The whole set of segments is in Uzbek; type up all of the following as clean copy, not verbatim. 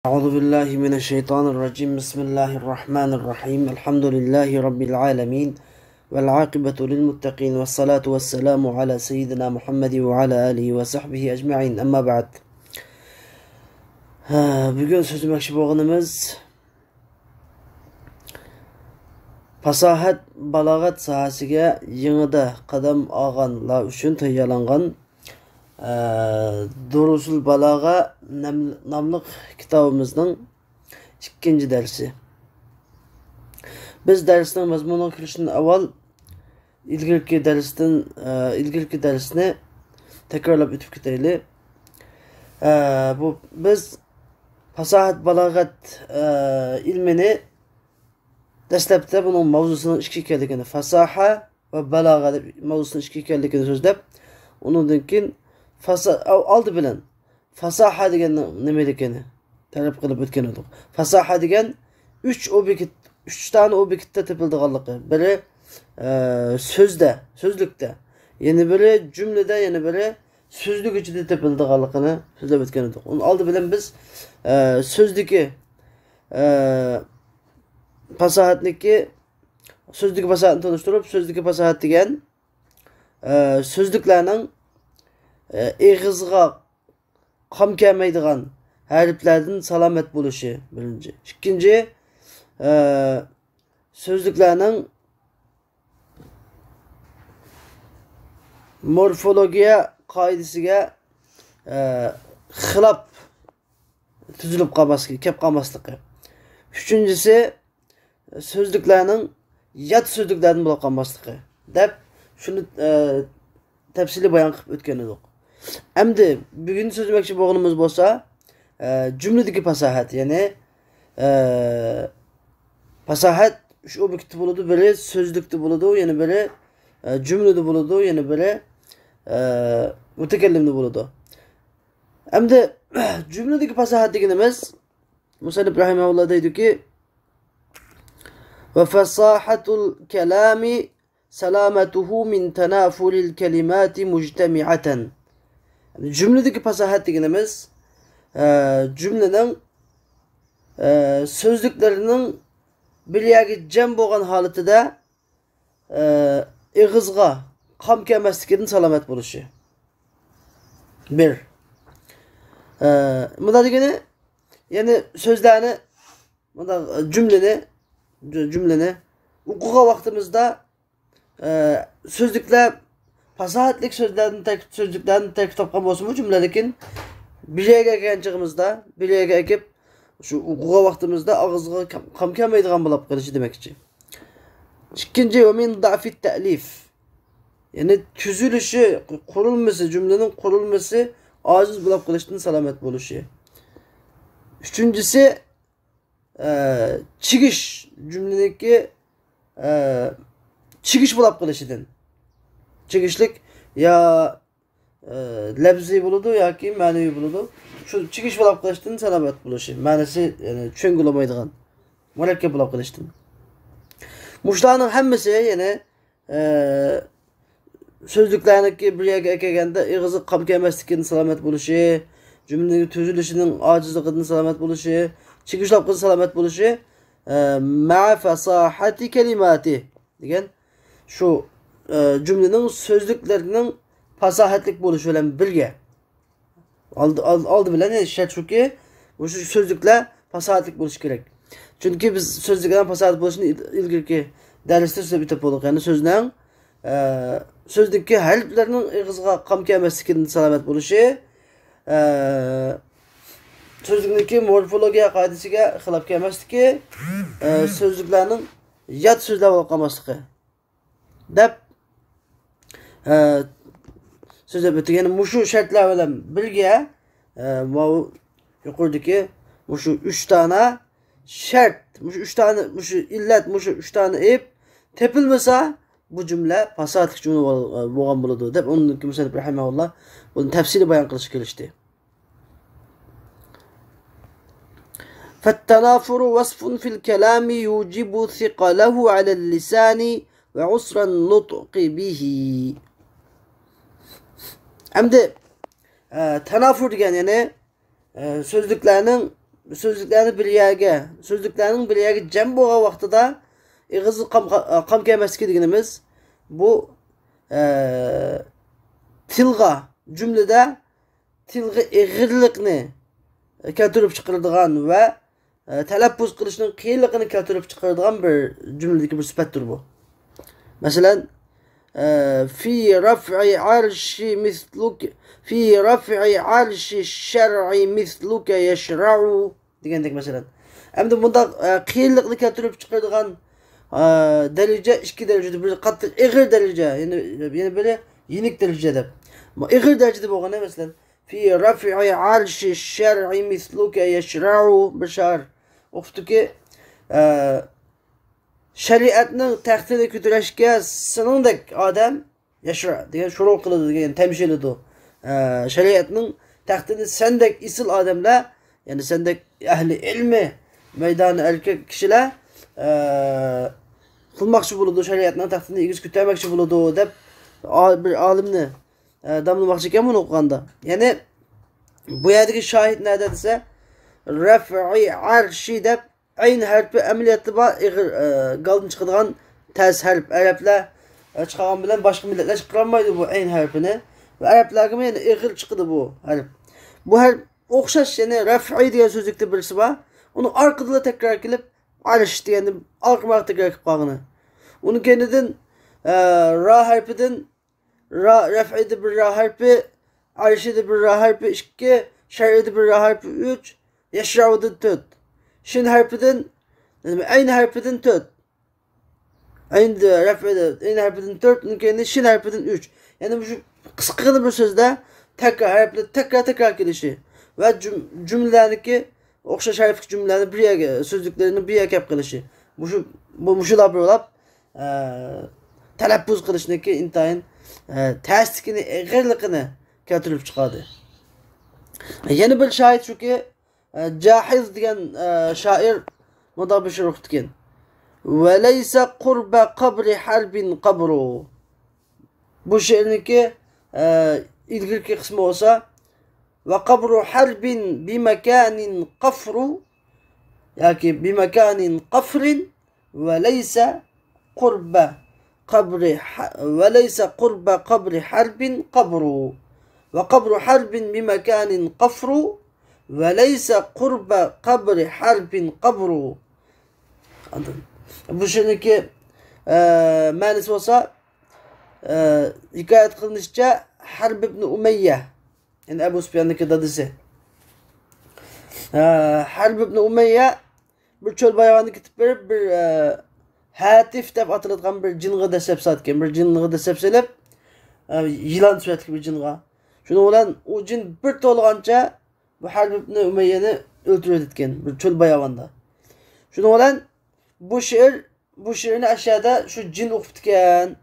أعوذ بالله من الشيطان الرجيم بسم الله الرحمن الرحيم الحمد لله رب العالمين والعاقبة للمتقين والصلاة والسلام على سيدنا محمد وعلى آله وصحبه أجمعين أما بعد Bugün sözlemoqchi bo'lganimiz fasohat balog'at sohasiga yanada qadam olganlar uchun tayyorlangan Durusul Balag'a namlı kitabımızın ikinci dersi. Biz dersinin mazmununa kirishdan avval ilgirki dersini tekrarlab o'tib ketaylik. Biz fasohat balog'at ilmini dastlabda bunun mavzusini ikki ekanligini, fasoha va balog'a deb mavzusini ikki ekanligini so'zlab, undan keyin aldı bilen fasaha degan nimaligini tarif qilib o'tgan edik. Fasaha degan 3 tane obyektda topildiganligi. Biri so'zlikda, yana biri jumlada, yana biri so'zlik ichida topildiganligini so'zlab o'tgan edik. Uni aldı bilen biz so'zdagi fasahatniki so'zdagi fasahatni tanishtirib, so'zdagi fasahat degan so'zliklarning eg'izga qam kelmaydigan harflardan salomat bo'lishi birinchi. Ikkinchi, so'zliklarning morfologiya qoidasiga xilof tuzilib qolmasligi, kelib qolmasligi. Uchinchisi, so'zliklarning yot so'zliklardan bo'lib qolmasligi deb shuni tafsili bayon qilib o'tgan edik. Endi bugun so'zlamoqchi bo'lganimiz bo'lsa, jumladagi fasohat, ya'ni fasohat uch obyektda bo'ladi, biri so'zlikda bo'ladi, yana biri jumlada bo'ladi, yana biri mutakallimda bo'ladi. Endi jumladagi fasohat deganimiz Musannif rahimahulloh deydiki: "Ve fasahatul kalami salamatuhu min tanafulil kelimati mujtemi'aten." Cümledeki fasahat deganimiz cümlenin sözlüklerinin bir yerga jam bo'lgan holatida ig'izga qam kelmasligidan salomat bo'lishi. Bir. Bunda degani, ya'ni so'zlarni, bunda cümleni o'qigan vaqtimizda sözlükler fasahatlik sözlüklerden terk topgan bo'lsa bu cümle, lekin bir yerga kelganchig'imizda, bir yerga kelib shu o'qigan vaqtimizda og'izga qam kelmaydigan bo'lib qolishi demakchi. Ikkinchi, va min da'fit ta'lif, ya'ni tuzilishi, qurilmasi, cümlenin qurilmasi ojiz bo'lib qolishdan salomat bo'lishi. Üçüncüsü, chigish, cümleniki chigish bo'lib qolishidan. Chigishlik ya labziy bo'ladi yoki ma'naviy bo'ladi. Shu chigish bo'lib qolishdan salomat bo'lishi, ma'nosi ya'ni tushunilmaydigan, murakkab bo'lib qolishdan. Mushlarning hammasi ya'ni so'zliklarniki bir yerga kelganda ig'izi qam kelmasligidan salomat bo'lishi, jumlaning tuzilishining ojizligidan salomat bo'lishi, chigishlardan salomat bo'lishi, ma'a fasahati kalimati degan şu cümlenin sözlüklerinin fasahatlik bo'lishi bilan birga aldı bilan shart shuki, bu sözlükler fasahatlik bo'lishi kerak. Chunki biz sözlüklarning fasahat bo'lishini ilgirki darsda so'zlab o'tib bo'ldik. Ya'ni so'zdagi harflarning ig'izga qam kelmasligidan salomat bo'lishi, so'zlikniki morfologiya qoidasiga xilof kelmasligi, so'zliklarning yot so'zlar bo'lib qolmasligi deb so'zlab o'tdik. Ya'ni mushu shartlar bilan birga yuqoridagi mushu 3 tane shart, mushu 3 tane, mushu illat, mushu 3 tane ib tepilmasa bu cümle fasahatlik cümle bo'lgan bo'ladi deb uni Musannif rahimahulloh buni tafsili bayon qilish kelishdi. فالتنافر وصف في الكلام يوجب ثقله على اللسان وعسر النطق به. Endi tanafur degan, ya'ni sözlüklerinin sözlüklerini sözlüklerinin bir yerge cem boğa vaxtıda ağızı qam kelmesi deganimiz bu tilga cümlede tilga ig'irlikni keltirib chiqaradigan ve telaffuz qilishning qiyinligini keltirib chiqaradigan bir cümledeki bir sifatdir bu. Mesela في رفع عرش مثلك في رفع عرش الشرع مثلك يشرع degandek mesela. Hem bunda qiyinlikni keltirib chiqaradigan derece iki derecede bir qattiq ig'ir derece yani böyle yenik derece deb. İg'ir derecede bo'lganda mesela في رفع عرش الشرع مثلك يشرع bir şair o'qibdi ki şeriatning taxtini ko'tarishga seningdek odam yashra degan so'rov qiladi degan temsil edi. Shariatning taxtini sendek isil odamlar, ya'ni sendek ahli ilmi maydoni erkak kishilar qilmoqchi bo'ladi, shariatning taxtini egiz ko'tarmoqchi bo'ladi deb bir olimni damlamoqchi ekan buni o'qiganda. Ya'ni bu yerdagi shohid nada desa raf'i arshi deb ayn harfi ameliyatı var, galın çıkıdığan ters harf. Araplar çıkan bilen başka milletler çıkaramaydı bu ayn harfini. Ve Araplar gibi yani ig'ir çıkıdı bu harf. Bu harf okşaş yani raf'i diye sözlükte birisi var. Onu arkada tekrar gelip arş diye yani arkama tekrar gelip kalını. Onu kendinden ra harfinden raf'i'de bir ra harfi, arş'de bir ra harfi 2, şer'de bir ra harfi 3, yeşra'da 4. Şin harfinden, yani ayn harfinden 4. Ayn harfinden 4, onun şin harfinden 3. Yani bu kısa bir sözde tekrar gelişi ve cümlelerindeki okşaş harflik cümlelerini bir sözlüklerini bir yakap kılışı. Bu şu da böyle telaffuz kılışındaki intayın tasdikini, eğerlikini keltirip çıkardı. Yeni bir şahit şu ki Cahiz diyen şair bunda bir şey okutken. Ve leyse kurbe kabri harbin kabru. Bu şiirindeki ilgili kısmı olsa ve kabru harbin bimekanin kafru, yani bimekanin kafrin ve leyse kurbe kabri ve leyse kurbe kabri harbin kabru ve kabru harbin bimekanin kafru ve leyse kurbe kabri harbin kabru. Bu şiirindeki manisi olsa hikayet kılınışça Harb ibn Umeyye, yani Ebu Süfyan'daki dadısı. Harb ibn Umeyye bir çöl bayağını gidip verip bir hatif deb atıladıgan bir cinga desep satken, bir cinga desep selep yılan süretli bir cinga. Şunu olan o cin bir tolğanca bu Harb ibn Umeyye'ni öldürüyor etken bir çöl bayağında. Şunu olan bu şiirini aşağıda şu cin okutken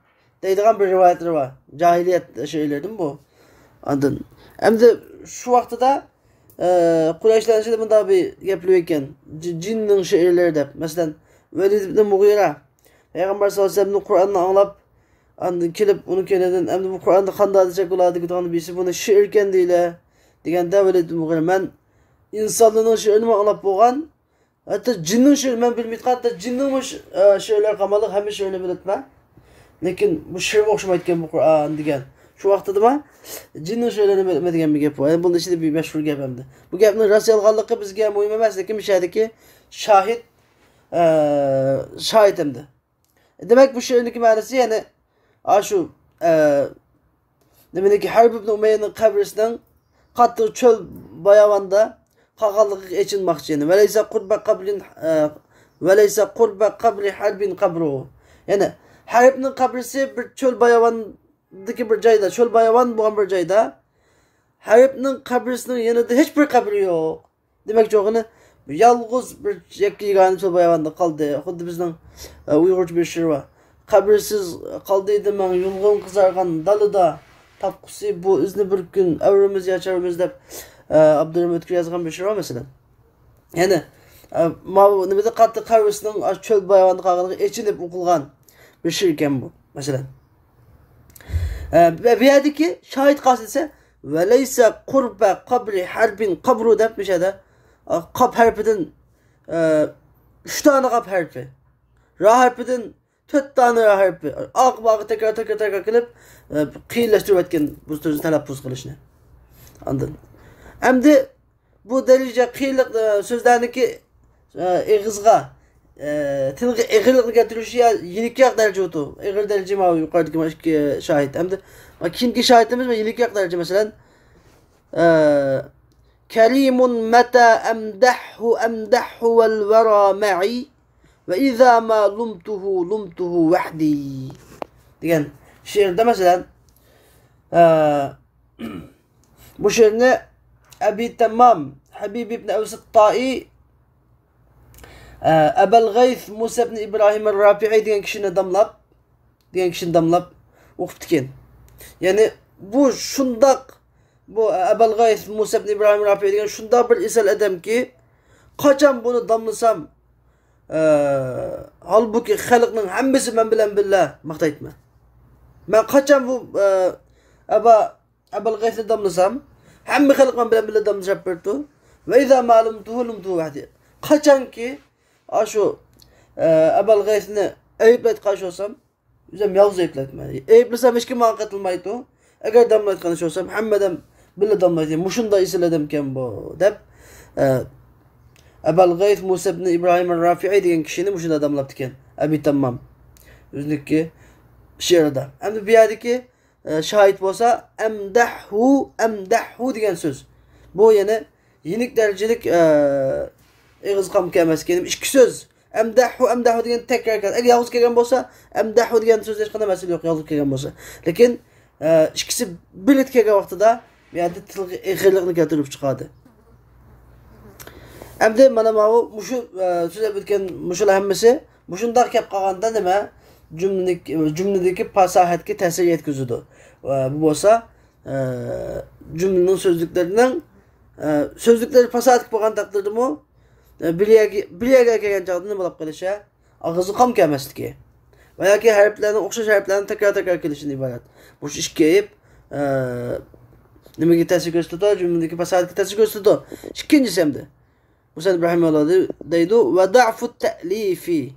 deydiğen bir rivayetleri var. Cahiliyet şeyleri değil mi bu? Anladın. Hem de şu vakti da Kureyşlerin şeyde bunda bir yapılıyorken cinnin şiirleri de mesela Velid ibn Mughira Peygamber sallallahu aleyhi ve sellem'in Kur'an'ını anlap kelip onu keneden hem de bu Kur'an'da kanda edecek oladı gıdanı birisi bunu şiirken değil diyen de Velid ibn Mughira ben insanlığının şiirini anlap boğan hatta cinnin şiirini ben bilmeyip hatta cinnin şiirler kamalı hem şiirini belirtme. Lakin bu şiir hoşuma gitken bu Kur'an degan. Şu vaqtda nima? Jinning şiirlerini bilme degan bir gap var. Yani bunun içinde bir meşhur gap hamda. Bu gapning rostga yolg'onligi bizga muhim emas, lekin bu sherdagi shahid hamda. Demak bu şiirning ma'nosi yani shu nimaniki Harb ibn Umayyaning qabrisidan qattiq cho'l bayavanda qolganligi echinmoqchi yani. Velaysa qurba qabri harbin qabru. Yani Harib'nin kabrisi bir çöl bayavandaki bir cayda, çöl bayavan bulan bir cayda. Harib'nin kabrisinin yanında hiçbir kabri yok. Demek çoğunu yalğız bir yakigani çöl bayavanda kaldı. Xuddi bizden Uygurca bir şiir var. Kabrisiz kaldıydı ben yulğun kızargan dalıda. Tapkusi bu izni bir gün ömrümüz yaşarımız deyip Abdurrahim Ötkür yazgan bir şiir var mesela. Yani nimede katlı kabrisinin çöl bayavanda kalganlığı içinip okulgan bir şirken bu mesela. Ve bir yerdeki şahit kalsın ise ve leyse kurbe kabri harbin kabru deyip bir şeyde Kap harfidan 3 tane kap harfi. Ra harfidan 4 tane ra harfi. Aqbağı tekrar qilib qiyinlashtirib etgan bu so'zni talaffuz qilishni. Anladın? Endi bu daraja qiyinlik so'zlarniki eg'izga tilga eg'irlikni keltirishi yenikroq daraja o'tu. Eg'ir daraja ma yuqoridagi shohid. Endi kimki shohidimiz yenikroq daraja masalan Kerimun meta emdahhu vel vera ma'i ve izâ ma lumtuhu vahdi degan şiirde mesela bu şiirini Abi Temmam Habib ibn Evs Ta'i Ebel Gayth Musa ibn İbrahim el-Rafi'i degan kishini damlab o'qib ekan. Yani bu şundaq bu Ebel Gayth Musa ibn İbrahim el-Rafi'i degan şundaq bir esel adam ki qachon bunu damlasam halbuki xalqning hammasi men bilan billah maqtaytman. Men qachon bu Ebel Gaythni damlasam hamma xalq men bilan billah damlashib berdi. Ve izâ lumtuhu vahdi. Qachonki şu Ebel Gaythni ayıplaytgan olsam, o'zim yolg'iz ayıplaytman. Ayıplasam hech kim qatılmaydi. Agar damlaytgan olsam hammadan billah damlaydi. Mushunda esladam ekan bu deb Ebel Gayth Musa ibn İbrahim el-Rafi'i degan kishini mushunda damlabdi ekan. Abi Tammam o'ziniki she'rida. Endi bu yerdagi shohid bo'lsa emdahhu degan so'z. Bu yana yenik darajalik eg'iz qamki emas ekan. Ikki so'z. Emdahhu degan tekrar keladi. Agar yolg'iz kelgan bo'lsa, emdahhu degan so'z hech qanday masala yo'q, yolg'iz kelgan bo'lsa. Lekin ikkisi birlikda kelgan vaqtida bu yerda tilga eg'irlikni keltirib chiqadi. Endi mana bu shu so'zlab o'tgan mushular hammasi mushundoq kelib qolganda nima jumladagi fasohatga ta'sir yetkazadi. Bu bo'lsa jumlaning so'zliklari fasohat bo'lgan taqdirdami bir yerga kelgan chog'da nima bo'lib qolishi og'izi qom kelmasligi va yoki harflarning o'xshash harflarning takrar kelishidan iborat. Bu ishga kelib nimaga ta'sir ko'rsatadi? Jumladagi fasohatga ta'sir ko'rsatadi. Ikkinchisi hamda Musa İbrahim deydi ve da'fu ta'lifi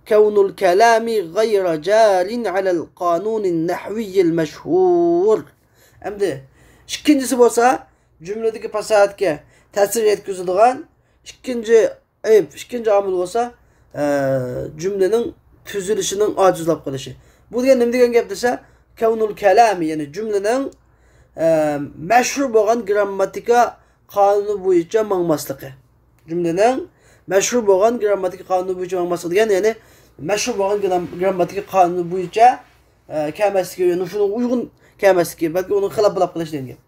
kevnul kelami gayra carin alel kanunin nahviyyil meşhur. Endi ikkinchisi bo'lsa jumladagi fasohatga ta'sir yetkazadigan ikkinchi omil bo'lsa jumlaning tuzilishining ojizlab qolishi. Bu degan nima degan gap desa kevnul kelami ya'ni jumlaning mashhur bo'lgan grammatika qonuni bo'yicha mangmasligi. Cümlenin meşhur bo'lgan grammatik qonuni bo'yicha maqsad degan ya'ni meşhur bo'lgan grammatik qonuni bo'yicha kelmasligi, ya'ni shunga uyg'un kelmasligi, balki uni xilop qilish degan.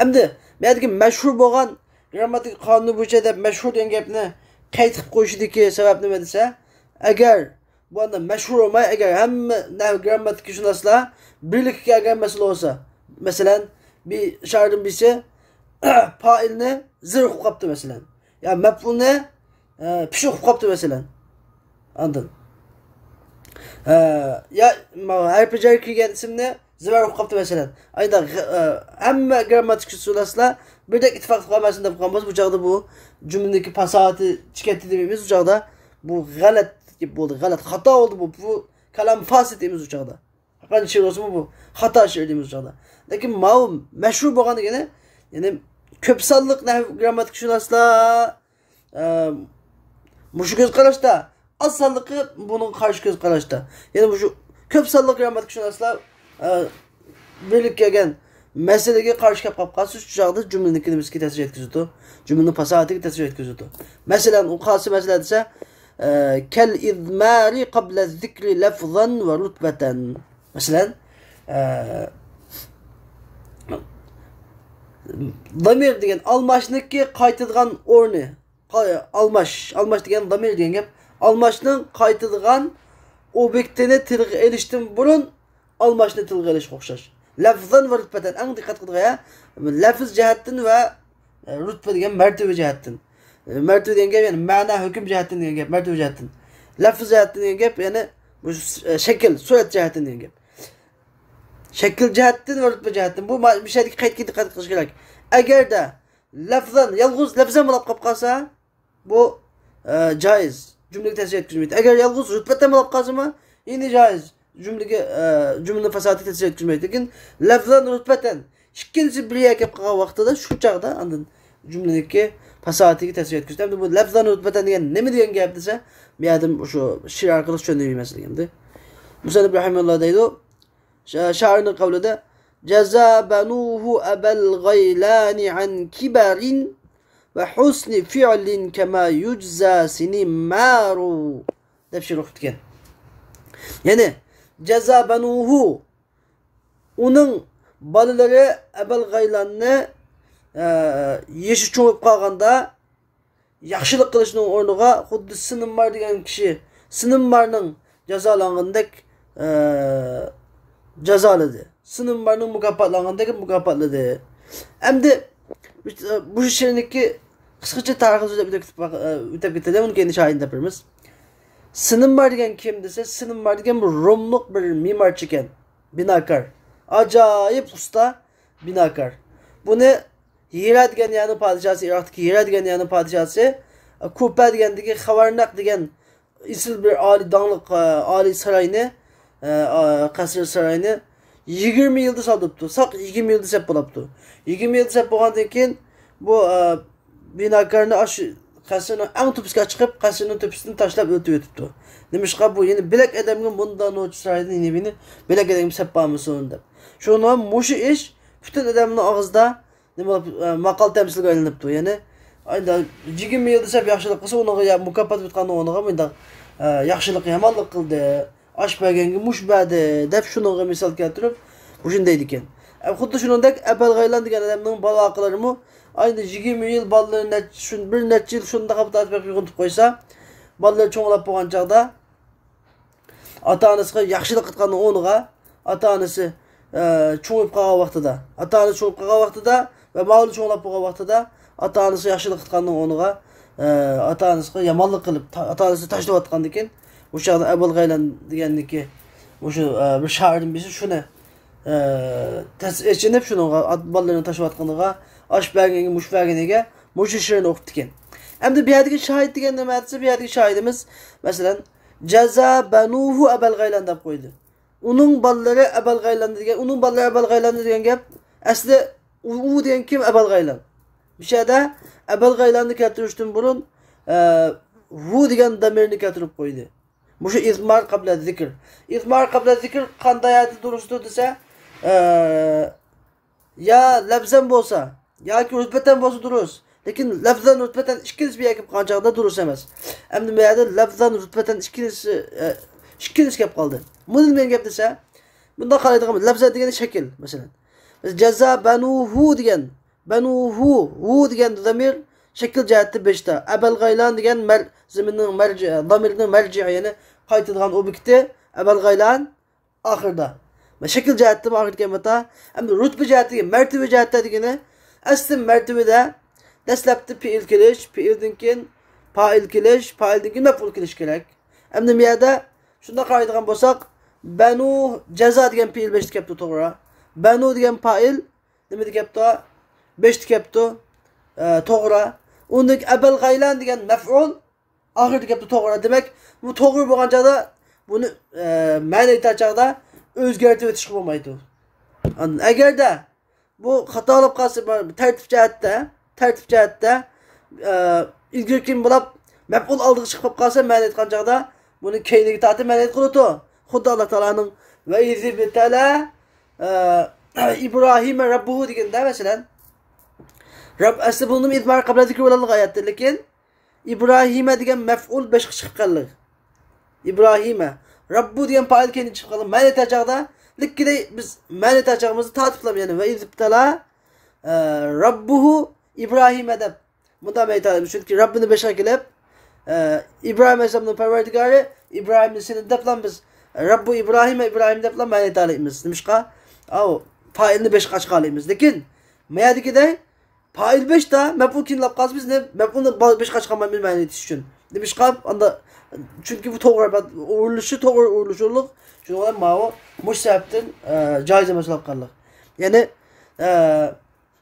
Endi bu yerdagi meşhur bo'lgan grammatik qonuni bo'yicha deb meşhur degan gapni qayd qilib qo'yishidagi sabab nima desa, agar bu anda meşhur olmay, agar hamma grammatikanshunoslar birlikka kelgan masala bo'lsa, masalan, bir shoirning birisi failni zir o'qib qolibdi masalan. Ya maf'ulni pish o'qib qolibdi masalan. Anladın? Ya harfi jar kelgan ismni zivar o'qib qolibdi masalan. Ayda hamma grammatik usullar birdek ittifoq qilmasin deb qolamiz. Bu chog'da bu jumladagi fasodati chiqadi deymiz. Bu chog'da bu g'alat bo'ldi, g'alat xato oldu bu. Bu kalam fasid deymiz bu chog'da. Qancha she'r bo'lsa bu xato she'r deymiz bu chog'da. Lekin mashhur bo'lgan degani, ya'ni ko'p sonliq grammatikanshunoslar mushu ko'z qarashda, oz sonliqi buning qarshi ko'z qarashda. Ya'ni bu ko'p sonliq grammatikanshunoslar birlikka kelgan masalaga qarshi kelib qolsa, shu chog'da jumlaniki nimasiga ta'sir yetkazadi? Jumlaning fasohatiga ta'sir yetkazadi. Masalan, u qaysi masala desa, kal izmari qabla zikri lafzan va rutbatan. Masalan, damir degan almashniki qaytadigan o'rni. Almash degan damir degan gap. Almashning qaytadigan obyektini tilga elishdan burun almashni tilga elish o'xshash. Lafzan va rutbatan ang diqqat qilg'aya. Lafz jihatdan va rutba degan martaba jihatdan. Martaba degan gap, ya'ni ma'no hukm jihatdan degan gap, martaba jihatdan. Lafz jihatdan degan gap, ya'ni bu shakl, surat jihatdan degan gap. Shakl jihatdan va rutba jihatdan bu bir şeyga qaytga diqqat qilish kerak. Agarda lafzan, yalğız lafzan bulab qap qalsa, bu caiz. Cümleyi tesir etkizmeydi. Eğer yalğız rütbeten bulab qalsa mı, yine caiz. Cümlenin fasatı tesir etkizmeydi. Lakin lafzan rütbeten ikkinchi bir yakap qalgan vaqtida shu chaqda andın cümleniki fasatiga tesir etkizdi. Endi bu lafzan rütbeten degan nima degan gap desa, bu yerda shu she'r orqali tushundirib masalaga endi. Musannif rahimahulloh deydi, şairning qavlida Jaza banuhu abal gaylani an kibarin ve husni fi'lin kema yujza sinimaru deb she'r o'qitgan. Yani jaza banuhu onun balalari abal gaylanni yeshi cho'ngib qolganda yaxshilik qilishning o'rniga xuddi Sinimar degan kishi Sinimarning jazolangandek jazoladı. Sinimarning mukofotlangandek mukofotladı. Endi bu she'rniki qisqacha tarixini o'tab ketadi. Uni keyin shoirni gapiramiz. Sinimar degan kim desa, Sinimar degan bir Rumluq bir me'morchi ekan, binokor. Ajoyib usta binokor. Buni Hira degan yani podshosi, Iroqdagi Hira degan yani podshosi, Kupa degandagi Xavarnaq degan isil bir oliy donliq oliy saroyni, qasr saroyni 20 yilda soldibdi. Saq 20 yilda sep bo'libdi. 20 yilda sep bo'lgandan keyin bu binokorni qasrning eng tepasiga chiqib, qasrning tepasidan tashlab o'tib o'tibdi. Nimishqa bu yeni bilak odamga bundan o'ch saroyni nebini bilak odamga sep bo'lmasin deb. Shuni mushu ish butun odamning og'zida nima maqol tamsilga aylanibdi. Ya'ni ayda 20 yilda sep yaxshilik qilsa, unga mukofot o'tgandan o'rniga bunda yaxshilik yomonlik qildi. Ash berganga mush berdi deb shunga misol keltirib, bu shunday ekan. Xuddi shuningdek Abal Gaylan degan odamning baloqalarimi ayni 20 yil bolalarni bir necha yil shunda qilib tatbiq qilib qo'ysa, bolalar cho'nglab bo'lgan chaqda ota-onasiga yaxshilik qilganning o'rniga ota-onasi cho'ngib qolgan vaqtida, ota-onasi cho'ngib qolgan vaqtida va mavlud cho'nglab bo'lgan vaqtida ota-onasi yaxshilik qilganning o'rniga ota-onasiga yomonlik qilib, ota-onasi tashlab atgandan keyin bu chaqda Abul Gaylan deganniki o'sha bir shoirning birisi shuni tasichinib shunga bolalarni tashlab atganiga ash berganga mush berganiga mush she'rni o'qitdi ekan. Endi bu yerdagi shoir degan nima desa, bu yerdagi shoirimiz masalan Jaza banuhu Abul Gaylan deb qo'ydi. Uning bolalari Abul Gaylan degan, uning bolalari Abul Gaylan degan gap asli u degan kim Abul Gaylan. Bu yerda Abul Gaylanni keltirishdan burun hu degan damirni keltirib qo'ydi. Mushu izmar qabla zikr. İzmar qabla zikr qanday durustdir desa, ya lafzan bo'lsa yoki rutbatan bo'lsa durust. Lekin lafzan rutbatan ikkinchi bir yakib qanchaqda durust emas. Endi bu yerda lafzan rutbatan ikkinchi gap qoldi. Buni men gap desa, bunda qaraydigan lafzan degan shakl, masalan. Biz jaza banuhu degan, banuhu degan zamir shakl jihati 5 ta. Abul Gaylan degan zaminning marji, damirning marji, ya'ni qaytadigan obyekti Abul Gaylan oxirda. Va shakl jihati oxirgi kelmata, endi rutba jihati, martaba jihati degani asli martabada dastlabki fi'il kelish, fi'ildan keyin fa'il kelish, fa'ildan keyin maf'ul kelish kerak. Endi bu yerda shunda qaraydigan bo'lsak, banu jaza degan fi'il 5 kelibdi to'g'ri. Banu degan fa'il nima deyapti? 5 kelibdi. To'g'ri. Undan Abul Gaylan degan maf'ul oxirda kelibdi to'g'ri. Demak, bu to'g'ri bo'lgan joyda buni ma'no aytachaqda o'zgartirib o'tish bo'lmaydi. Agarda bu xato olib qolsa, tartib jihatda ilgari kim bo'lib maf'ul oldiga chiqib qolsa, ma'no aytgan joyda buni keyingi tartib ma'no qiladi. Xuddi Alloh taolaning va izibtala İbrahim Rabbuhu deganda masalan Rabb asli bunun izmar qabla zikr bo'lgan oyatdir, lekin İbrahim'e degan maf'ul 5 chiqib qoldi. İbrahim'e Rabbu degan fa'il keyin chiqib qoldi. Ma'no aytachaqda likkida biz ma'no aytachaqimizni tartiblam, ya'ni va izibtala Rabbuhu İbrahim'e deb bunday aytadi. Chunki Rabbini 5ga kelib İbrahim alayhisolamning parvardigori İbrahimni seni deblam biz Rabbu İbrahim deb ma'no aytamiz. Nimishqa? Fa'ilni 5ga chiqaramiz. Lekin mayadikiday fa'il 5 da maf'ul kinlab qolsa biz ne maf'ulni 5ga chiqarmaymiz ma'no aytish uchun. Nimishqa? Anda chunki bu to'g'ri urilishliq. Shuning bilan mush sababdan joiz emas bo'lib qoldi. Ya'ni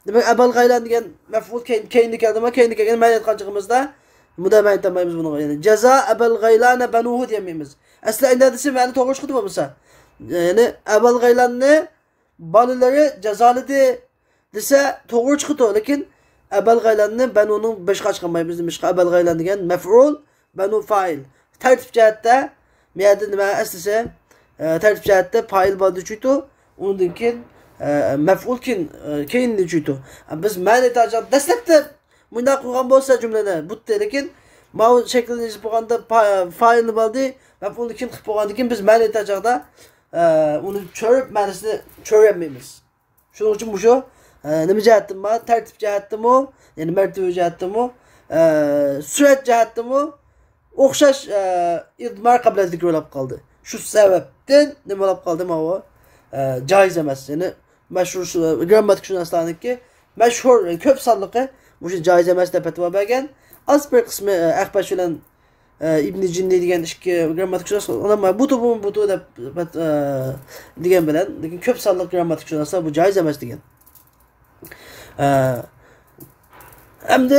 Demek Ebel Gaylan degan maf'ul keyinli keldi. Keyinli kelgan ma'ni aytganchigimizda bunda ma'ni topmaymiz buni. Yani jaza Ebel Gaylana banuhu demaymiz. Asli endi desa ma'ni to'g'ri chiqdi bo'lsa. Yani Ebel Gaylanni balalari jazoladi desa to'g'ri chiqdi, lekin Ebel Gaylanni banuning boshqa chiqmaymiz demişqa. Ebel Gaylan degan maf'ul, banu fa'il. Tartib jihatda ma'ni nima aslisa tartib jihatda fa'il bo'ldi chuytu, undan keyin maf'ul keyinni chuytu. Biz ma'ni tarjima dastlabda bunda qilgan bo'lsa jumlani butdi, lekin ma'u shaklini yozib bo'lganda fa'ilni bo'ldi, maf'ulni keyin qilib bo'lgandan keyin biz ma'ni tarjimada uni cho'rib ma'nisini cho'rayapmiz. Shuning uchun bu shu nima jihatdimi? Tartib jihatdimi? Yani martaba jihatdimi? Surat jihatdimi? O'xshash idmar qabla zikr bo'lib qoldi. Shu sababdan nima bo'lib qoldi ma'u joiz emas. Yani mashhur grammatikashunoslarniki mashhur ko'p sonliqi bu joiz emas deb fatvo bergan. Az bir qismi Ahbash bilan İbn Jinni degan ikki grammatikashunos ular bu deb degan bilan, lekin ko'p sonliq grammatikashunoslar bu joiz emas degan. Endi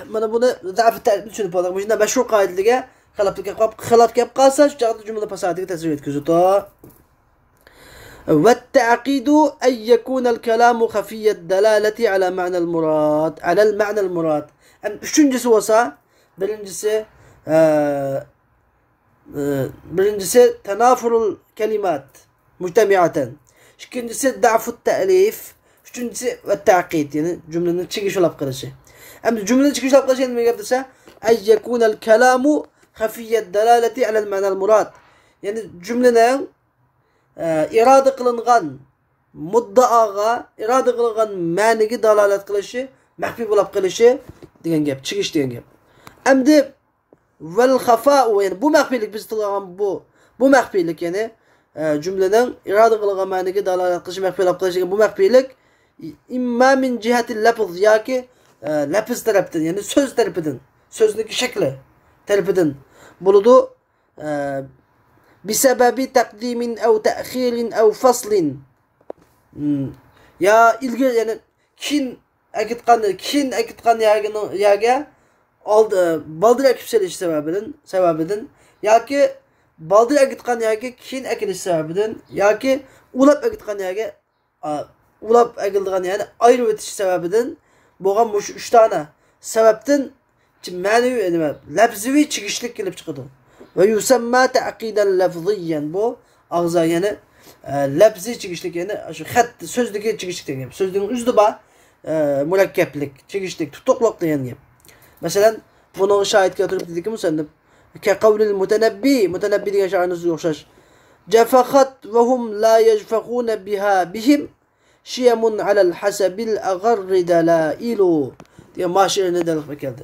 mana buni za'fi ta'rifni tushunib oldik. Bu yerda mashhur qoidaga xilof kelib qolsa, shu joyda jumla fasodiga ta'sir yetkazadi. والتعقيد أن يكون الكلام خفي الدلالة على معنى المراد على المعنى المراد. Üçüncüsü olsa, birincisi tenafurul kelimat mujtemiaten. İkincisi da'fut ta'lif. Üçüncüsü ve ta'qid, yani cümlenin çıkış olap kılışı. Hem cümlenin çıkış olap kılışı ne yaptıysa en yekunel kelamu khafiyet dalaleti alel ma'nal murad. Yani cümlenin irade kılıngan muddaaga, irade kılıngan ma'niga dalalet kılışı, mahfi olap kılışı degan gap, çıkış degan gap. Endi vel khafa'u, yani bu mahfilik biz tilgan bu mahfilik, yani cümlenin irade kılıngan ma'niga dalalet kılışı, mahfi olap kılışı, bu mahfilik imma min cihatil lafz, yoki lafz tarafdan, yani söz tarafından, sözniki şekli tarafından buludu. Bisebebi takdimin ev ta'khirin ev faslin. Ya ilgili, yani kin akitkan yaga aldı baldır akipseliş sebebinden yoki baldır akitkan yaga kin akilish sebebinden yoki ulab akitkan yaga ulab akildigan, yani ayrı ötiş sebebinden bo'lgan bu 3 tane sebepten ma'naviy nima lafziy chigishlik kelib chiqadi. Ve yusamma ta'qidan lafziyan, bu ağza, yani lafziy chigishlik, yani shu xat so'zdagi chigishlik degan. So'zning o'zida bor murakkablik, chigishlik, tutuqliq degan gap. Masalan, buni shohid keltirib dedikmi musannif ka qawlil mutanabbi degan shoirning o'xshash. Jafaqat va hum la yajfaquna biha bihim shiyamun alal hasabil agharri dalailu diye maşirine dalib keldi.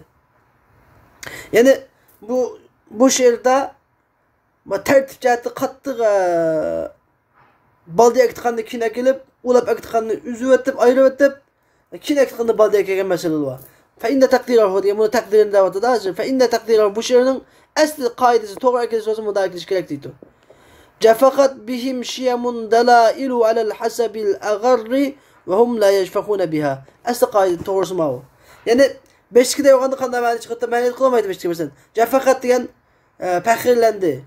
Yani bu şe'rda tertib jihati qattiq baldi aytganda kina kelib, ulab aytganda uzib o'tib, ayirib o'tib, kina aytganda baldi kelgan masala bor. Fa inda taqdirahu diye buni taqdirini da'vatida hozir. Fa inda taqdirahu bu şe'rning asli qoidasi to'g'ri aytilishi o'zi mudok qilish kerak deydi. Jafaqat bihim shiyamun dalailu alal hasabil agharri ve hum la yajfaquna biha. Asli qoida to'g'risi ma bu. Yani beşikide yoğandı qanday ma'ni chiqdi, ma'ni qilmaydi beşikde mesela. Jafaqat degan faxrlandi.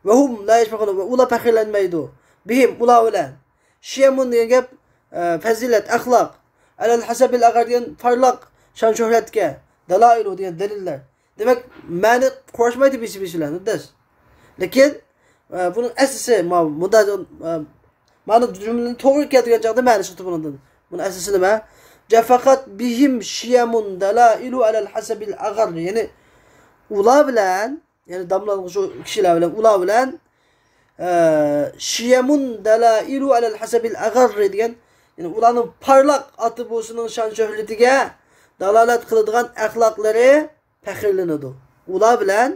Ve hum la yajfaquna, ular faxrlanmaydi. Bihim ular bilan. Shiyamun degan gap fazilat, axloq. Alal hasabil agharri degan farloq, shan shuhratga, dalailu degan dalillar. Demek ma'ni qo'shmaydi bilan, uddaz. Lekin bunun aslisi ma'ni cümlenin to'g'ri keladigan joyda ma'ni chiqdi bundan. Bunun aslisi nima? Jafaqat bihim shiyamun dalailu alal hasabil agharri, yani ular bilan, yani damlaning shu kishilar bilan, ular bilan shiyamun dalailu alal hasabil agharri degan, yani ularning parlaq ati-bo'sining shan shuhratiga dalolat qiladigan axloqlari faxrlanadi. Ular bilan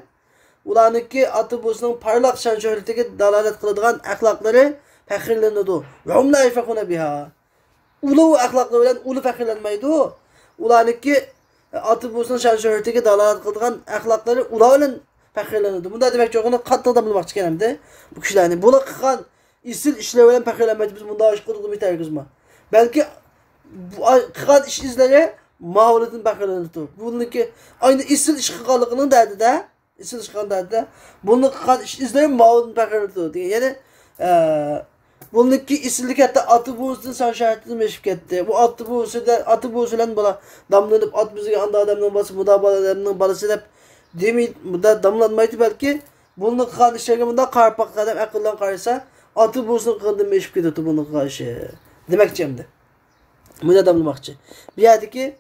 ularniki ati-bo'sining parlaq shan shuhratiga dalolat qiladigan axloqlari faxrlanadi. Va hum la yafaquna biha. Ulu axloqlar bilan ulu faxrlanmaydi. Ularniki ati-bo'sining shan shuhratiga dalolat qiladigan axloqlari ular bilan faxrlanadi. Bunda demak yo'qni qattiq bilmoqchi ekanimda. Bu kishilarni bular qilgan isil ishlar bilan faxrlanmaydi. Biz bunda ish qilib bitarmizmi? Balki bu qilgan ish izlari ma'olidan baqirinibdi. Buniki ayni isil ish qilganligining dardida, isil ish qilgan dardida buni qilgan ish izlari ma'olidan baqirinibdi. Ya'ni buniki isillik hatta atı buğusunun sanşahatını meşgul etti. Bu atı buğusulan bula damlanıp at bizi anda adamın bası mudabalarının balası hep demeyi da damlanmaydı belki bunu qilgan işlerge bunda qarpaq adam aqllan qarasa atı buğusunun qilgan meşgul etti bunu qarşı. Demekçi hem de. Buna damlamakçı. Bir yerdeki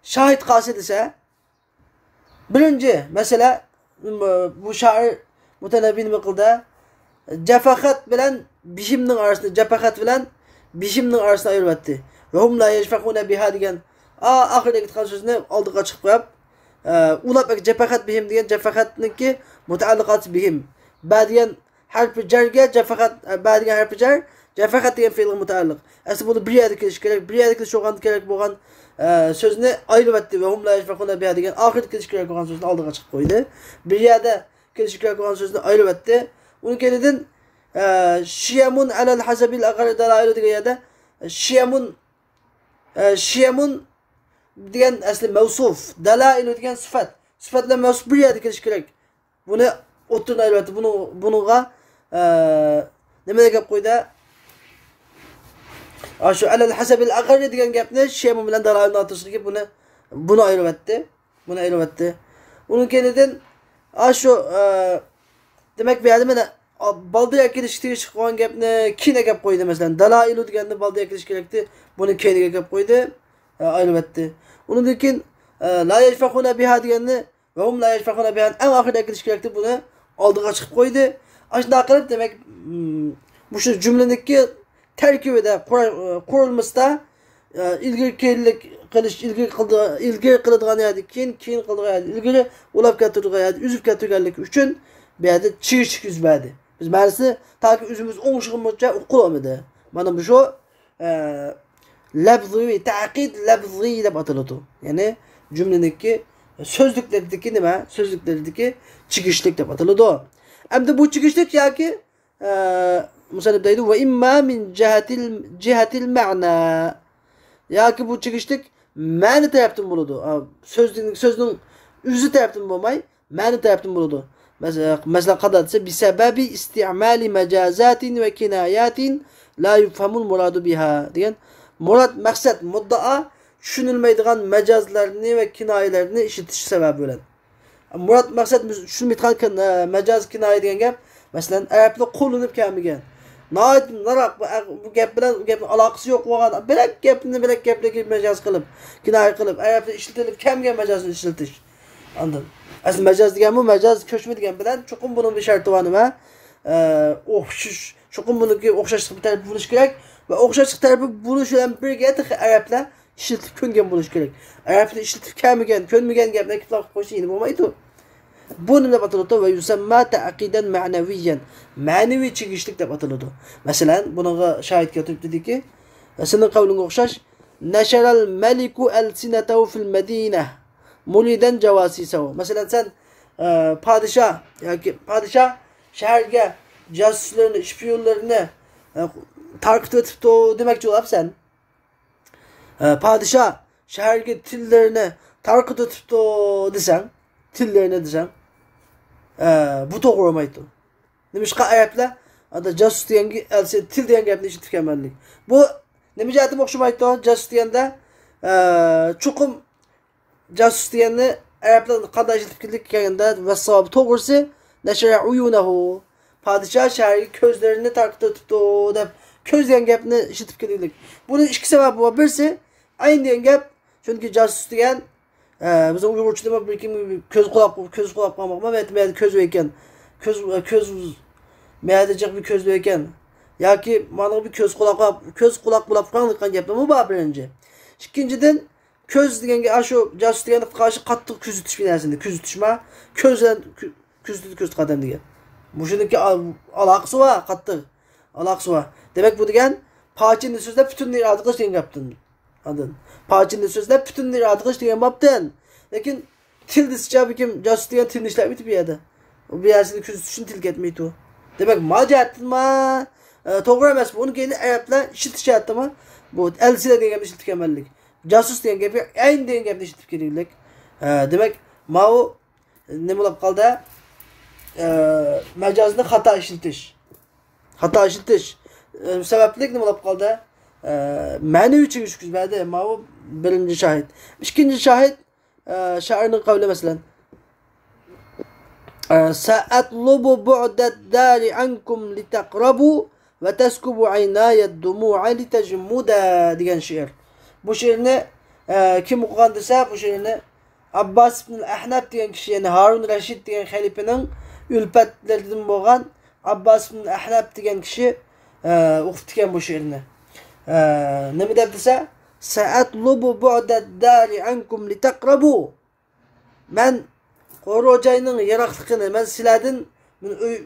şahit qasid ise birinci mesela bu şair Mutanabbi'nin maqılda cefakat bilen bişimnin arasında cefakat bilen bişimnin arasında ayırmadı. Ve hum la yecfakune biha diyen ahirdeki tıkan sözünü aldığa çıkıp koyup ulap cefakat bihim diyen cefakatninki mutaallikat bihim. Badiyen harfi cerge cefakat badiyen harfi cer cefakat diyen fiil mutaallik. Aslında bunu bir yerde kiliş gerek bir yerde kiliş olan gerek boğan sözünü ayırmadı. Ve hum la yecfakune biha diyen ahirdeki kiliş gerek olan sözünü aldığa çıkıp koydu. Bir yerde kiliş gerek olan sözünü ayırmadı. Onun kendiden şiyamun alel hasabil agari dalailu diye ya da şiyamun diyen asli mevsuf dalailu diyen sıfat sıfatla mevsuf bir yerde keliş gerek bunu oturun elbette bunuğa ne demek koydu şu alel hasabil agari diyen gapni şiyamun bilen dalailu atırsın ki bunu ayırmadı onun kendiden şu demek bir yerde bana baldıya kiliştiği çıkan gapni kine gap koydu mesela. Dalailu degende baldıya kiliş gerekti. Bunu kine gap koydu. Elbette. Onun için la yecfakuna biha degende ve hum la yecfakuna biha en ahirde kiliş gerekti. Bunu aldığa çıkıp koydu. Aşağı kılıp demek bu şu cümledeki terkibide kurulmasında ilgili kılış ilgili kılıdığan yerde keyin kılıdığan yerde ilgili ulap getirdiği yerde üzüp getirgenlik üçün bir yerde çiğ yüzmedi. Biz maalesef ta ki üzümüz 10 şıkımızca okulamıyordu. Bana bu şu labzi, ta'kid labzi deb atıldı. Yani cümledeki sözlüklerdeki nima? Sözlüklerdeki çıkışlık deb atıldı. Hem de bu çıkışlık ya ki musannif deydi ve imma min cihatil ma'na. Ya ki bu çıkışlık ma'na taraftan buludu. Sözün üzü taraftan bulmay, ma'na taraftan buludu. Mesela kadar ise bisebebi istimali mecazatin ve kinayatin la yufhamul muradu biha diyen murat maksat muddaa düşünülmeydiğin mecazlarını ve kinayelerini işitiş sebebi bilen. Murat maksat şunu bitkan mecaz kinaya diyen gap mesela Arap'ta kullanıp kemigen. Narak bu gap bilen alakası yok olan bilek gapni mecaz kılıp kinaya kılıp Arap'ta işletilip kemigen mecazını işletiş. Anladın? Aslında mecaz diyen bu mecaz köşme diyen bilen çokum bunun bir şartı var mı? Çokum bunun okşaşlık bir tarafı buluş gerek ve okşaşlık tarafı buluş olan bir getir Arap'la işletip köngen buluş gerek. Arap'la işletip könmügen gapne kitap koşu yine bulmaydı. Bunun da batılıdı ve yusamma ta'kiden ma'neviyen. Manevi çıkışlık da batılıdı. Mesela buna şahit getirip dedi ki senin kavlun okşaş neşeral meliku el sinetehu fil medine muliden cevasisehu. Mesela sen padişah şehirge casuslarını, şpiyonlarını takip etip demekçi olap sen. Padişah şehirge tillerini takip etip desen, tillerini desen bu doğru olmaydı. Demiş ki ayetler adı casus diyen til diyen gapni işitip kemenlik. Bu demiş ayetim okşumaydı casus diyende çukum casus diyenni Araplar qanday işitip kelganda ve savabı to'g'risi nashara uyunahu padişah şehri ko'zlarini takip etibdi deb ko'z degan gapni ishitib keldik. Buning ikki sababi bor. Birisi ayn degan gap chunki casus degan bizning Uyg'urchada bir kim ko'z quloq qilmoqma va ko'z ekan. Ko'z maydachiq bir ko'z ekan. Yoki mana bir ko'z quloq bo'lib qolgan gapmi bor birinchi. Ikkinchidan ko'z deganga shu casus deganga qarshi qattiq kuzatish bilasini kuzatishma ko'zdan ko'z qadam degan. Bu shuniki aloqasi bor, qattiq aloqasi bor. Demak bu degan pochinni so'zlab butunlay irod qilish degan gapdan. Anladın? Pochinni so'zlab butunlay irod qilish degan gapdan. Lekin til descha kim casus degan tilni ishlab bitib beradi. U bu yarsini kuzatishni til ketmaydi u. Demak majatma to'g'ri emas. Buni keyin Arablar ishitishyaptimi? Bu elçiler degan gapni işitib kelganlik. Jasus degan gapi ayn degan gapni işitib kelganlik. Demek mau nima bo'lib qoldi? Majozni xato ishiltish. Xato ishiltish sababli nima bo'lib qoldi? Ma'naviy tushunishmadi. Mau birinchi shahid. İkinci shahid shoirning qavli masalan سأطلب بعد الدار عنكم لتقربوا وتسكب عيناي الدموع لتجمدا degan she'r. Bu she'rni kim o'qigan desa, bu she'rni Abbas ibn Ahnaf degan kishi, ya'ni Harun Rashid degan xalifaning ulfatlaridan bo'lgan Abbas ibn Ahnaf degan kishi o'qitgan bu she'rni. Nima deb desa, Sa'atlubu bu'da ad-dar ankum litaqrabu. Men qo'ro'jayning yiroqligini, men sizlardan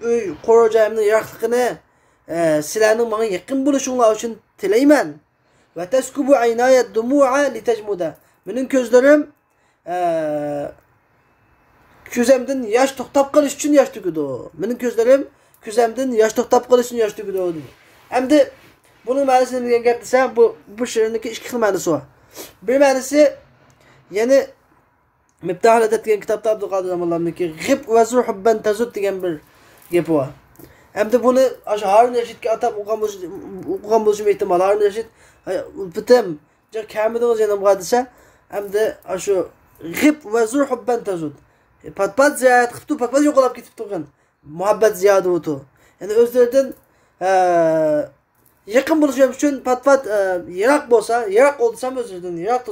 uy qo'ro'jayimning yiroqligini sizlarning menga yaqin bo'lishinglar uchun tilayman. Va taskubu aynaya dumu'a litajmuda. Mening ko'zlarim ko'zimdan yosh to'xtab qolish uchun yosh to'kidi. Mening ko'zlarim ko'zimdan yosh to'xtab qolish uchun yosh to'kidi. Endi buning ma'nosi nima degan gap desam, bu she'rniki ikki xil ma'nosi bor. Bir ma'nosi, ya'ni Miftahul Adat degan kitobda Abdulqodir Zamonlarniki g'ib va zur hubban tazud degan bir gapi bor. Endi buni o'sha Harun Rashidga atab o'qigan bo'lishim ehtimol. Harun Rashid bitim kamidingiz yana nima desa, endi o'sha g'ib va zur hubban tazud. Patpat ziyorat qilibdi, patpat yo'qolib ketib turgan. Muhabbat ziyoda o'tu. Ya'ni o'zlaridan yaqin bo'lishim uchun patpat yiroq bo'lsa, yiroq olsam o'zlaridan yiroq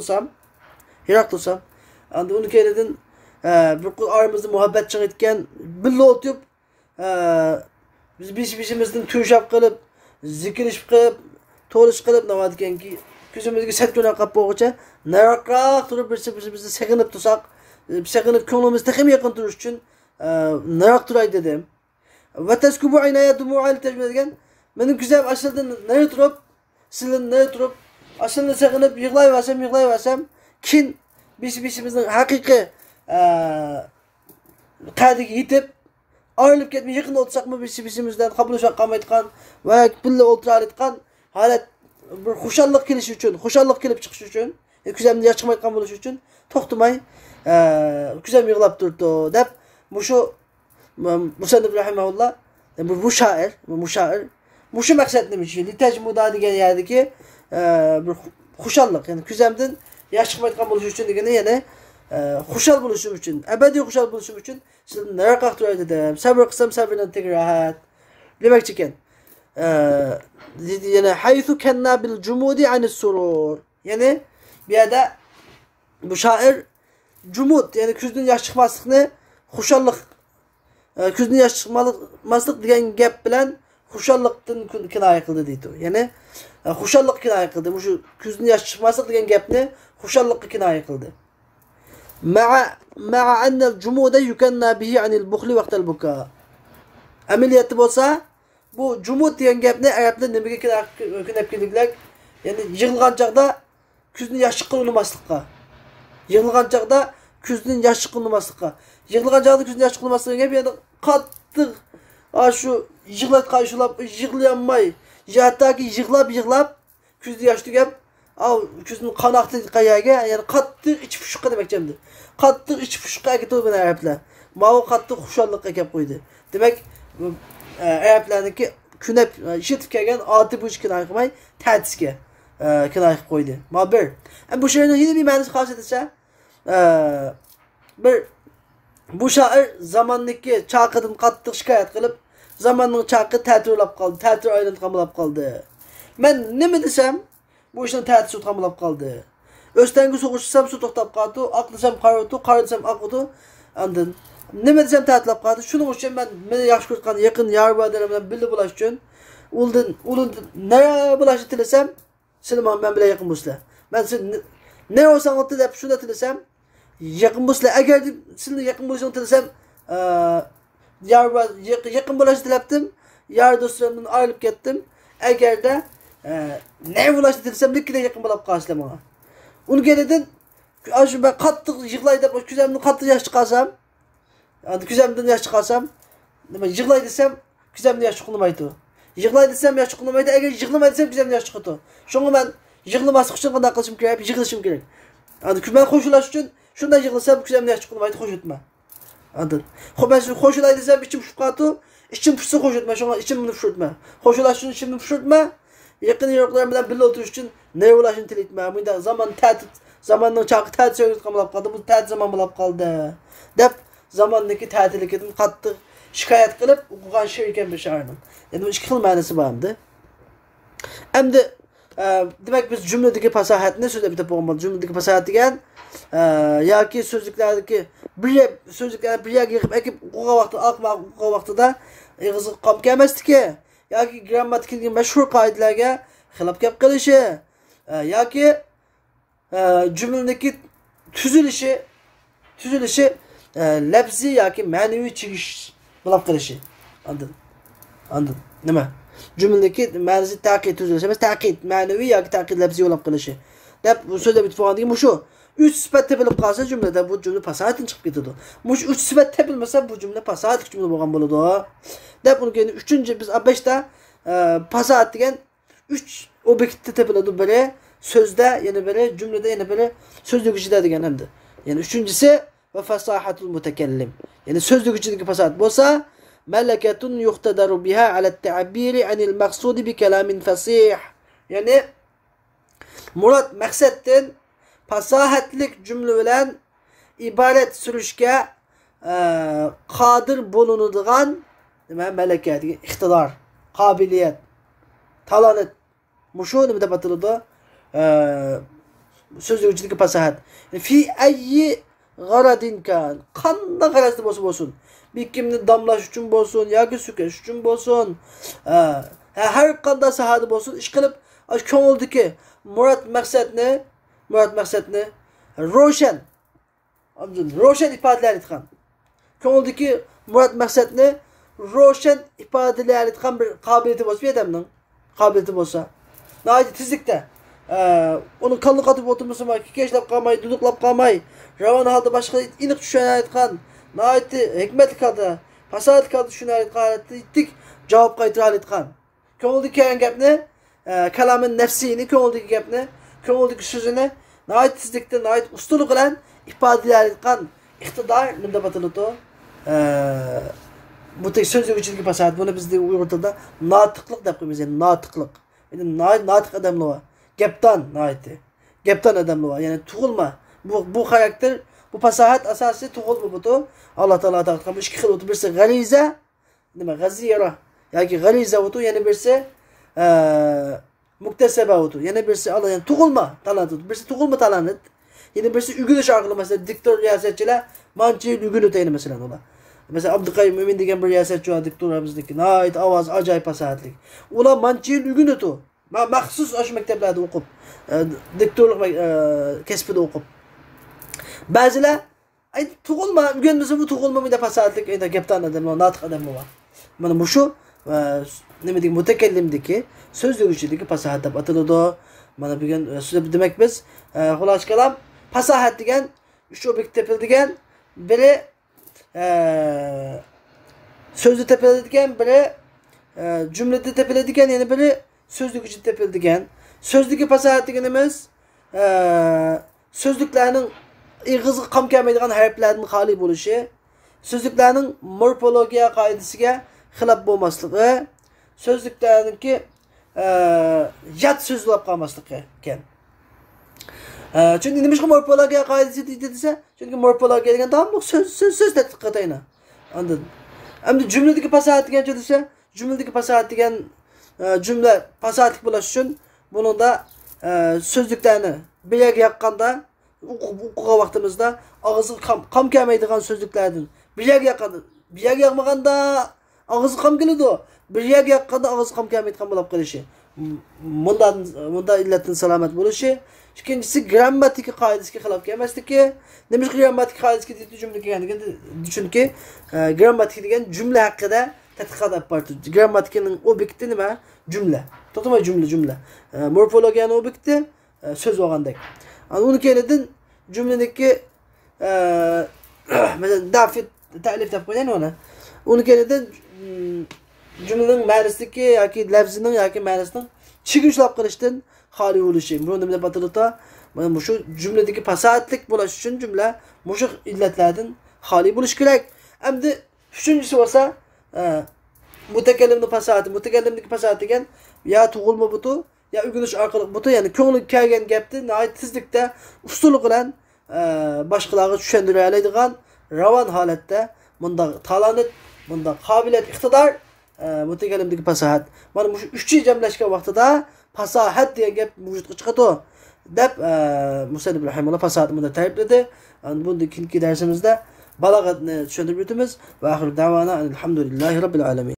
tursam, endi uni keyin bir aramizda muhabbat chiqayotgan birga o'tib biz besh-beshimizdan to'shab qilib, zikrlashib qilib, to'lish qilib nima deganki, ko'zimizga satguna qilib bo'g'icha nariroq turib birimizni seg'inib tursak, seg'inib ko'nglimizda ham yaqin turish uchun nariroq turay dedim. Va taskubu aynaya dumu'a tajmid degan, mening ko'zim aslida nari turib, sizdan nari turib, aslida seg'inib yig'layversam, keyin besh-beshimizning haqiqiy qadiga yetib ayrılıp ketmey yakın olsak mı birimizden kabuluşa kalmaydıkan ve birle oturardıkan halet bir hoşallık keliş için, hoşallık kelip çıkış için, güzemde yaşamaydıkan buluş için toxtumay güzem yığılap durdu dep muşu Musannif rahimahullah bu şu maksat demiş ki litecmuda degan yerdeki bir hoşallık, yani güzemden yaşamaydıkan buluş için degeni yani xushal bo'lishim uchun, abadiy xushal bo'lishim uchun sizlarni nariroq turay dedim. Sabr qilsam sabrdan teg rahat. Demakchi ekan. Yana haythu kanna bil jumudi anis surur. Ya'ni bu yerda bu shoir jumud, ya'ni ko'zdan yosh chiqmaslikni xushallik, ko'zdan yosh chiqmaslik degan gap bilan xushallikdan kinoya qildi deydi. Ya'ni xushallik kinoya qildi. Bu ko'zdan yosh chiqmaslik degan gapni xushallikka kinoya qildi. مع أن الجمود يكنى به عن البخل وقت البكاء. Ameliyatı olsa bu cumud degan gapni Arablar nimaga kunab keldiklar? Ya'ni yig'ilgan chaqda ko'zni yosh chiqilmaslikqa. Yig'ilgan chaqda ko'zni yosh chiqilmaslikqa. Yig'ilgan chaqda ko'zni yosh chiqilmaslikqa gap, ya'ni qattiq shu yig'layolmay, hattoki yig'lab ko'zni yosh tugab ko'zning qanaqti qayaga, ya'ni qattiq ichi pushuqqa demakchimdi. Qattiq ichi pushuqqa ketib Arablar. Ma'u qattiq xushallikqa kelib qo'ydi. Demak, Arablarniki kunab ishitib kelgan oti bu kinoya qilmay, ta'tisga kinoya qilib qo'ydi. Ma bir. Bu she'rning yana bir ma'nosi xos etsa, bir bu shoir zamonniki chaqidan qattiq shikoyat qilib, zamonning chaqi ta'tirlab qoldi, ta'tir aylanib qoldi. Men nima desam, bu ishning ta'tisi o'tqanlab qoldi. O'stangi so'g'ishsam suv to'xtab qoldi, aqlasam qarisam aqdi. Ondan nima desam ta'tlab qoldi. Shuning uchun meni yaxshi ko'rgan yaqin yar bilan birga bo'lish uchun ulun nima bo'lishni tilasam, sizlar men bilan yaqin bo'lsizlar. Men siz ne olsangiz deb shunda tilasam, yaqin bo'lsizlar. Agar sizlar yaqin bo'lishni tilasam, yaqin bo'lishni tilabdim. Yar do'stlarimdan ayrilib ketdim. Agarda ne bo'lishni tilasam, likida yaqin bo'lib qolsizlar menga. Uni kelidin shu ben qattiq yig'lay deb ko'zimni qattiq yosh chiqarsam, ko'zimdan yosh chiqarsam, nima yig'lay desam, ko'zimdan yosh chiqmaydi. Yig'lay desam yosh chiqmaydi, agar yig'lamay desam ko'zimdan yosh chiqadi. Shunga men Yig'lamaslik uchun qanday qilishim kerak? Yig'lashim kerak. Men qo'shilash uchun shunday yig'lasam, kuchimni yaxshi qilmaydi, qo'shitma. Anladın? Ben şu qo'shilay desam, içim pishib qoldi, içim pishsa qo'shitma, shunga içimni pishirtma. Qo'shilash uchun içimni pishirtma. Yaqin yo'qlar bilan birga o'tirish uchun ne bo'lishini tilaytma. Bunda zamanning chaqi ta'til qilib qoldi. Bu ta'til zaman bo'lib qoldi. Deb zamandagi ta'tillikdan qattiq shikoyat qilib, o'qigan she'r ekan bu she'rning. Endi bu ikki xil ma'nosi bor endi. Endi demak biz jumladagi fasohatni so'zlab bitib bo'lgan. Jumladagi fasohat degan yoki so'zliklardagi so'zliklarni bir yerga yig'ib ekib o'qigan vaqtida ig'izga qolib kelmasligi yoki grammatikadagi mashhur qoidalarga xilof kelib qilishi yoki jumladagi tuzilishi lafziy yoki ma'naviy chigish bo'lib qilishi. Anladın? Nima? Jumladagi ma'nosi taqid tuzilishi emas, taqid ma'naviy yoki taqid lafziy bo'lib qilishi. Deb bu so'zda bitib bo'lgan bu shu. 3 sifat tepilib qolsa jumlada bu jumla fasohatdan chiqib ketadi. Mush 3 sifat tepilmasa bu jumla fasohatli jumla bo'lgan bo'ladi. Deb uni keyin 3-chi biz 5ta fasohat degan 3 obyektda tepiladi. Biri so'zda, yana biri jumlada, yana biri so'zlik ichida degan hamda. Yani 3-chisi va fasahatul mutakallim. Yani so'zlik ichidagi fasohat bo'lsa, malakatun yuqtadaru biha ala at-ta'biri anil maqsudi bi kalamin fasih. Yani murad maqsaddan fasahatlik cümle bilen ibaret sürüşke qadir bulunadigan melakat, iqtidor, qobiliyat, talant. Mushu nima deb ataladi? So'zlik ichidagi fasahat. Fi ayyi g'aradin kan. Qanday g'arazda bo'lsin. Bir kimni damlash uchun bo'lsin, yoki sukash uchun bo'lsin, har qanday sahada bo'lsin, ish qilib, ko'ngildagi murad maqsadni ro'shan ifodalar etgan. Ko'ngildagi murad maqsadni ro'shan ifodalar etgan bir qobiliyati bo'lsa, odamning qobiliyati bo'lsa, naydi tezlikda uni qalliq qotib o'tirmasa, kekeshlab qolmay, duduqlab qolmay, ravon holda boshqa aniq tushunayotgan, naydi hikmatli holda, fasohatli holda tushunayotgan holatda ittik javob qaytara oladigan. Ko'ngildagi kelgan gapni, kalamin nafsini, ko'ngildagi gapni, ko'ngildagi so'zini nayt tezlikda, nayt ustulik bilan ifodalar etgan iqtidor nima deb ataladi? Bu tek so'zlik ichidagi fasohat. Buni bizda Uyg'ur tilida notiqlik deb qo'yamiz. Yani notiqlik. Endi notiq odamlar bor. Gapdan odamlar bor. Yani tug'ilma. Bu xarakter, bu fasohat asosi tug'ilma bu. Alloh taolo taqdim ikki xil o'tib birisi g'ariza, nima g'azira yoki g'ariza o'tu, yana birisi muktasaba o'tu. Yana birisi Allah yani tug'ilma talant o'tu. Birisi tug'ilma talant. Yana birisi ügüniş orqali mesela diktor riyosatchilar mancha yil ügün o'taydi masalan ular. Mesela Abduqayim Mo'min degan bir riyosatchi bor diktorimizniki. Nayt ovoz ajoyib fasohatli. Ular mancha yil ügün o'tu. Maxsus o'sha maktablarda o'qib, diktorlik kasbida o'qib. Ba'zilar ayt tug'ilma, o'rganmasa bu tug'ilma mida fasohatlik, endi gapdan odamlar, notiq odamlar bor. Mana bu shu nima deydi, mutakallimdiki so'zlik ichidagi fasohat deb ataladi. Mana bugun so'z demak biz xulosa kalam fasohat degan 3 ob'ekt tepiladigan, biri so'zda tepiladigan, biri jumlada tepiladigan, yana biri so'zlik ichida tepiladigan. So'zligi fasohat deganimiz so'zliklarning ig'izga qam kelmaydigan harflardan xoli bo'lishi, so'zliklarning morfologiya qoidasiga xilof bo'lmasligi, so'zliklarningki yat so'z bo'lib qolmasligi ekan. Chunki nima uchun morfologiya qoidasi desa, chunki morfologiya degan tamom so'z tadqiqotayna. Anladin? Endi jumladagi fasohat degancha desa, jumladagi fasohat degan jumla fasohatli bo'lish uchun buningda so'zliklarni bir yerga yoqqanda o'qigan vaqtimizda og'izga qam kelmaydigan so'zliklardan bir yerga yoqqanda, bir yerga yoqmaganda og'izga qam keladi. Bir yerga yoqqanda og'izga qam kelmaydigan bo'lib qolishi. Bunda illatdan salomat bo'lishi. İkincisi grammatik qoidasiga xilof kelmasligi. Nima uchun grammatik qoidasiga deydi jumla kelganligini, chunki grammatik degan jumla haqida tadqiqot olib bordi. Grammatikaning obyekti nima? Jumla. To'xtamay jumla. Morfologiyaning obyekti so'z bo'lgandek. Uni keyin jumlaniki mesela dafit ta'lif deb qo'ygan ona. Uni keyin jumlaning ma'nosidagi yoki lafzining yoki ma'nosining chigushlab qilishdan hali bo'lishim. Buni deb ataladi. Mana shu jumladagi fasahatlik bo'lish uchun jumla mushuk illatlardan xoli bo'lish kerak. Endi uchinchisi bo'lsa, mutakallimning fasahati degan ya tug'ilma butu, ya o'rganish orqali butu, ya'ni ko'ngli kelgan gapni nihoyat tezlikda usullik bilan boshqalarga tushuntira oladigan ravon holatda bunda talant, bunda qobiliyat, iqtidor mutakallimdagi fasahat. Mana shu uchni jamlashgan vaqtida fasahat degan gap vujudga chiqadi deb Musannif rahimahulloh fasahatni bunda ta'rifladi. Bundagi darsimizda balog'atni tushuntirib o'tamiz va oxir davona alhamdulillahi robbil alamin.